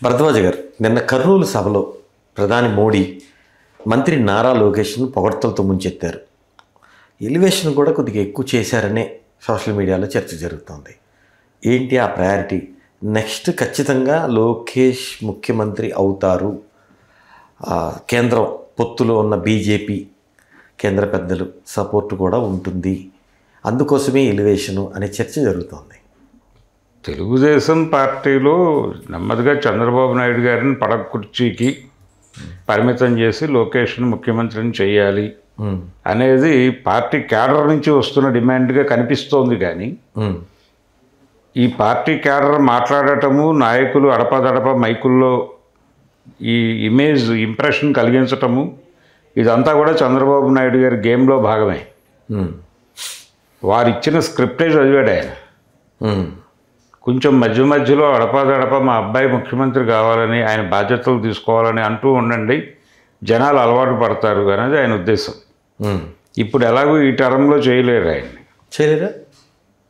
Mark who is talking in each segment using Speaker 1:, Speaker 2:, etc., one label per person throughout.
Speaker 1: భరద్వాజ గారు నిన్న కర్నూలు సభలో ప్రధాని మోడీ మంత్రి నారా లోకేష్ను పొగడ్తలతో ముంచెత్తారు. ఎలివేషన్ కూడా కొద్దిగా ఎక్కువ చేశారనే సోషల్ మీడియాలో చర్చ జరుగుతోంది. ఏంటి ఆ ప్రయారిటీ? నెక్స్ట్ ఖచ్చితంగా లోకేష్ ముఖ్యమంత్రి అవుతారు, కేంద్రం పొత్తులో ఉన్న బీజేపీ కేంద్ర పెద్దలు సపోర్టు కూడా ఉంటుంది, అందుకోసమే ఎలివేషను అనే చర్చ జరుగుతోంది.
Speaker 2: తెలుగుదేశం పార్టీలో నెమ్మదిగా చంద్రబాబు నాయుడు గారిని పడక కుర్చీకి పరిమితం చేసి లోకేష్ను ముఖ్యమంత్రిని చేయాలి అనేది పార్టీ క్యాడర్ నుంచి వస్తున్న డిమాండ్గా కనిపిస్తోంది. కానీ ఈ పార్టీ క్యాడర్ మాట్లాడటము, నాయకులు అడపదడప మైకుల్లో ఈ ఇమేజ్ ఇంప్రెషన్ కలిగించటము, ఇదంతా కూడా చంద్రబాబు నాయుడు గారి గేమ్లో భాగమే. వారిచ్చిన స్క్రిప్టే చదివాడు ఆయన. కొంచెం మధ్య మధ్యలో అడపాదడప మా అబ్బాయి ముఖ్యమంత్రి కావాలని, ఆయన బాధ్యతలు తీసుకోవాలని అంటూ ఉండండి, జనాలు అలవాటు పడతారు అనేది ఆయన ఉద్దేశం. ఇప్పుడు ఎలాగో ఈ టర్మ్లో చేయలేరు, ఆయన్ని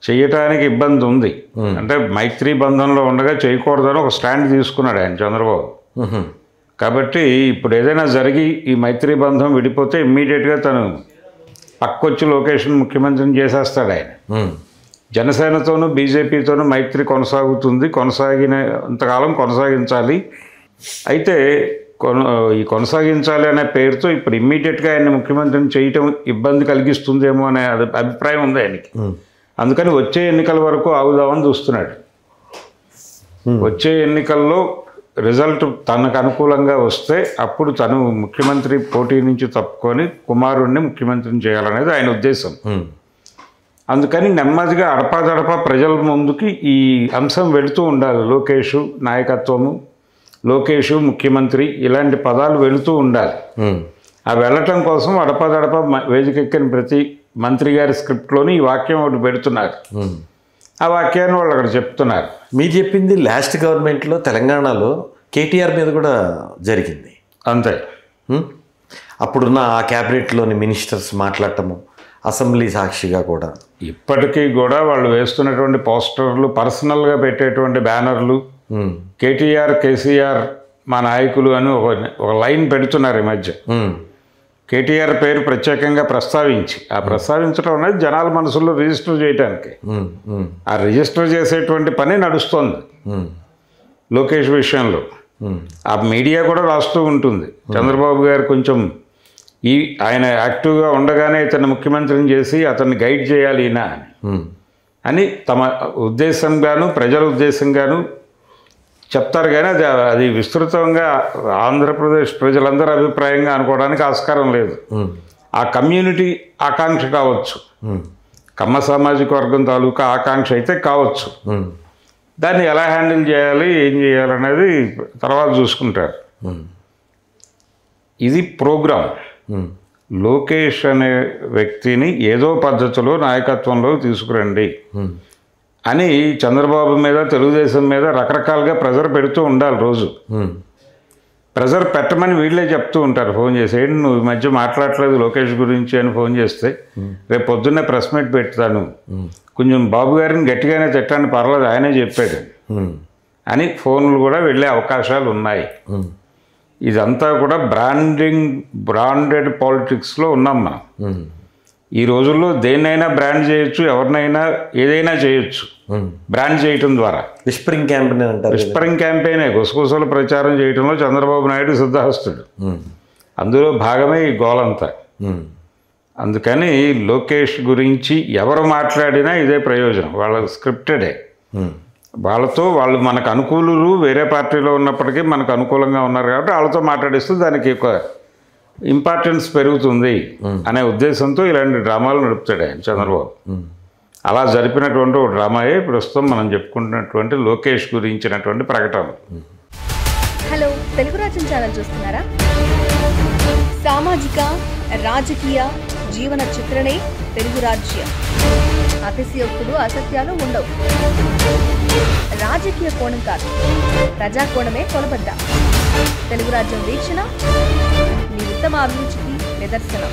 Speaker 2: చేయటానికి ఇబ్బంది ఉంది. అంటే మైత్రి బంధంలో ఉండగా చేయకూడదని ఒక స్టాండ్ తీసుకున్నాడు ఆయన చంద్రబాబు. కాబట్టి ఇప్పుడు ఏదైనా జరిగి ఈ మైత్రి బంధం విడిపోతే ఇమ్మీడియట్గా తను పక్కొచ్చి లోకేష్ను ముఖ్యమంత్రిని చేసేస్తాడు ఆయన. జనసేనతోనూ బీజేపీతోనూ మైత్రి కొనసాగుతుంది, కొనసాగినంతకాలం కొనసాగించాలి. అయితే ఈ కొనసాగించాలి అనే పేరుతో ఇప్పుడు ఇమ్మీడియట్గా ఆయన ముఖ్యమంత్రిని చేయటం ఇబ్బంది కలిగిస్తుందేమో అనే అభిప్రాయం ఉంది ఆయనకి. అందుకని వచ్చే ఎన్నికల వరకు ఆగుదామని చూస్తున్నాడు. వచ్చే ఎన్నికల్లో రిజల్ట్ తనకు అనుకూలంగా వస్తే అప్పుడు తను ముఖ్యమంత్రి పోటీ నుంచి తప్పుకొని కుమారుణ్ణి ముఖ్యమంత్రిని చేయాలనేది ఆయన ఉద్దేశం. అందుకని నెమ్మదిగా అడపాదడపా ప్రజల ముందుకి ఈ అంశం వెళుతూ ఉండాలి. లోకేష్ నాయకత్వము, లోకేష్ ముఖ్యమంత్రి, ఇలాంటి పదాలు వెళుతూ ఉండాలి. ఆ వెళ్ళటం కోసం అడపాదడపా వేదికెక్కిన ప్రతి మంత్రి గారి స్క్రిప్ట్లోని ఈ వాక్యం ఒకటి పెడుతున్నారు. ఆ వాక్యాన్ని వాళ్ళు అక్కడ చెప్తున్నారు.
Speaker 1: మీరు చెప్పింది లాస్ట్ గవర్నమెంట్లో తెలంగాణలో కేటీఆర్ మీద కూడా జరిగింది
Speaker 2: అంతే.
Speaker 1: అప్పుడున్న ఆ క్యాబినెట్లోని మినిస్టర్స్ మాట్లాడటము, అసెంబ్లీ సాక్షిగా కూడా
Speaker 2: ఇప్పటికీ కూడా వాళ్ళు వేస్తున్నటువంటి పోస్టర్లు, పర్సనల్గా పెట్టేటువంటి బ్యానర్లు, కేటీఆర్ కేసీఆర్ మా నాయకులు అని ఒక లైన్ పెడుతున్నారు ఈ మధ్య. కేటీఆర్ పేరు ప్రత్యేకంగా ప్రస్తావించి, ఆ ప్రస్తావించడం అనేది జనాల మనసుల్లో రిజిస్టర్ చేయడానికి, ఆ రిజిస్టర్ చేసేటువంటి పని నడుస్తోంది లోకేష్ విషయంలో. ఆ మీడియా కూడా రాస్తూ ఉంటుంది, చంద్రబాబు గారు కొంచెం ఆయన యాక్టివ్గా ఉండగానే ఇతన్ని ముఖ్యమంత్రిని చేసి అతన్ని గైడ్ చేయాలి ఈయన అని తమ ఉద్దేశంగాను ప్రజల ఉద్దేశంగాను చెప్తారు. కానీ అది విస్తృతంగా ఆంధ్రప్రదేశ్ ప్రజలందరి అభిప్రాయంగా అనుకోవడానికి ఆస్కారం లేదు. ఆ కమ్యూనిటీ ఆకాంక్ష కావచ్చు, కమ్మ సామాజిక వర్గం తాలూకా ఆకాంక్ష అయితే కావచ్చు. దాన్ని ఎలా హ్యాండిల్ చేయాలి, ఏం చేయాలనేది తర్వాత చూసుకుంటారు. ఇది ప్రోగ్రాం. లోకేష్ అనే వ్యక్తిని ఏదో పద్ధతిలో నాయకత్వంలో తీసుకురండి అని చంద్రబాబు మీద, తెలుగుదేశం మీద రకరకాలుగా ప్రెజర్ పెడుతూ ఉండాలి. రోజు ప్రెజర్ పెట్టమని వీళ్ళే చెప్తూ ఉంటారు ఫోన్ చేసి. ఏంటి నువ్వు ఈ మధ్య మాట్లాడలేదు లోకేష్ గురించి అని ఫోన్ చేస్తే, రేపు పొద్దున్నే ప్రెస్ మీట్ పెడతాను, కొంచెం బాబు గారిని గట్టిగానే తిట్టండి పర్లేదు ఆయనే చెప్పాడు అని ఫోన్లు కూడా వెళ్ళే అవకాశాలు ఉన్నాయి. ఇదంతా కూడా బ్రాండెడ్ పాలిటిక్స్లో ఉన్నాం మనం. ఈ రోజుల్లో దేన్నైనా బ్రాండ్ చేయొచ్చు, ఎవరినైనా ఏదైనా చేయొచ్చు బ్రాండ్ చేయటం ద్వారా.
Speaker 1: విస్పరింగ్ క్యాంపెయిన్ అంటారు.
Speaker 2: విస్పరింగ్ క్యాంపెయినే, గుసగుసలు ప్రచారం చేయడంలో చంద్రబాబు నాయుడు సిద్ధహస్తుడు. అందులో భాగమే ఈ గోలంతా. అందుకని లోకేష్ గురించి ఎవరు మాట్లాడినా ఇదే ప్రయోజనం. వాళ్ళ స్క్రిప్టెడే. వాళ్ళు మనకు అనుకూలురు, వేరే పార్టీలో ఉన్నప్పటికీ మనకు అనుకూలంగా ఉన్నారు కాబట్టి వాళ్ళతో మాట్లాడిస్తూ దానికి ఒక ఇంపార్టెన్స్ పెరుగుతుంది అనే ఉద్దేశంతో ఇలాంటి డ్రామాలు నడుపుతాడు ఆయన చంద్రబాబు. అలా జరిపినటువంటి ఒక డ్రామాయే ప్రస్తుతం మనం చెప్పుకుంటున్నటువంటి లోకేష్ గురించినటువంటి ప్రకటన.
Speaker 3: హలో, తెలుగు రాజ్యం ఛానల్ చూస్తున్నారా? సామాజిక రాజకీయ జీవన చిత్రణే తెలుగు రాజ్యం. అతిశయోక్తులు, అసత్యాలు ఉండవు. రాజకీయ కోణం కాదు, ప్రజా కోణమే కొలబద్ద. తెలుగు రాజ్యం వీక్షణ మీ ఉత్తమ అభిరుచికి నిదర్శనం.